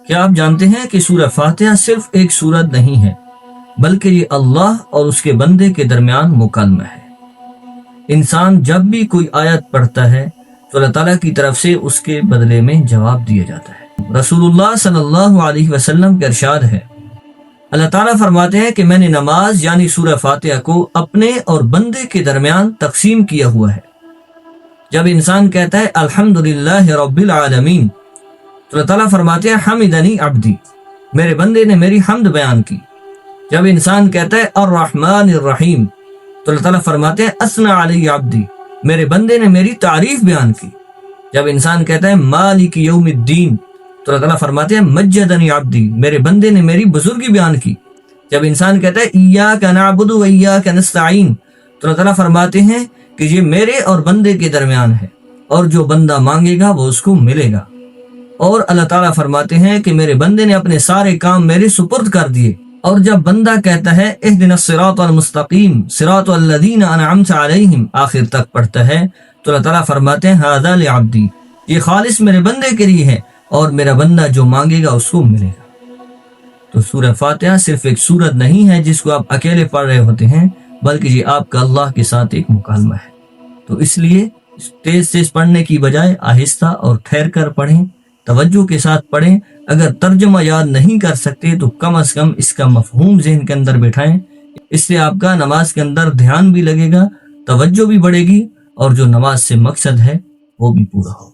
کیا آپ جانتے ہیں کہ سورہ فاتحہ صرف ایک سورت نہیں ہے بلکہ یہ اللہ اور اس کے بندے کے درمیان مکالمہ ہے۔ انسان جب بھی کوئی آیت پڑھتا ہے تو اللہ تعالیٰ کی طرف سے اس کے بدلے میں جواب دیا جاتا ہے۔ رسول اللہ صلی اللہ علیہ وسلم کا ارشاد ہے، اللہ تعالیٰ فرماتے ہیں کہ میں نے نماز یعنی سورہ فاتحہ کو اپنے اور بندے کے درمیان تقسیم کیا ہوا ہے۔ جب انسان کہتا ہے الحمدللہ رب العالمین تو اللہ تعالیٰ فرماتے ہیں حمدنی عبدی، میرے بندے نے میری حمد بیان کی۔ جب انسان کہتا ہے الرحمن الرحیم تو اللہ تعالیٰ فرماتے ہیں اثنى علی عبدی، میرے بندے نے میری تعریف بیان کی۔ جب انسان کہتا ہے مالک یوم الدین تو اللہ تعالیٰ فرماتے ہیں مجدنی عبدی، میرے بندے نے میری بزرگی بیان کی۔ جب انسان کہتا ہے ایاک نعبد و ایاک نستعین تو اللہ تعالیٰ فرماتے ہیں کہ یہ میرے اور بندے کے درمیان ہے، اور جو بندہ مانگے گا وہ اس کو ملے گا۔ اور اللہ تعالیٰ فرماتے ہیں کہ میرے بندے نے اپنے سارے کام میرے سپرد کر دیے۔ اور جب بندہ کہتا ہے اہدنا الصراط المستقیم صراط الذین انعمت علیہم آخر تک پڑھتا ہے تو اللہ تعالیٰ فرماتے ہیں ھذا لعبدی، یہ خالص میرے بندے کے لیے ہے، اور میرا بندہ جو مانگے گا اس کو ملے گا۔ تو سورہ فاتحہ صرف ایک سورت نہیں ہے جس کو آپ اکیلے پڑھ رہے ہوتے ہیں، بلکہ یہ آپ کا اللہ کے ساتھ ایک مکالمہ ہے۔ تو اس لیے تیز تیز پڑھنے کی بجائے آہستہ اور ٹھہر کر پڑھیں، توجہ کے ساتھ پڑھیں۔ اگر ترجمہ یاد نہیں کر سکتے تو کم از کم اس کا مفہوم ذہن کے اندر بٹھائیں، اس سے آپ کا نماز کے اندر دھیان بھی لگے گا، توجہ بھی بڑھے گی، اور جو نماز سے مقصد ہے وہ بھی پورا ہوگا۔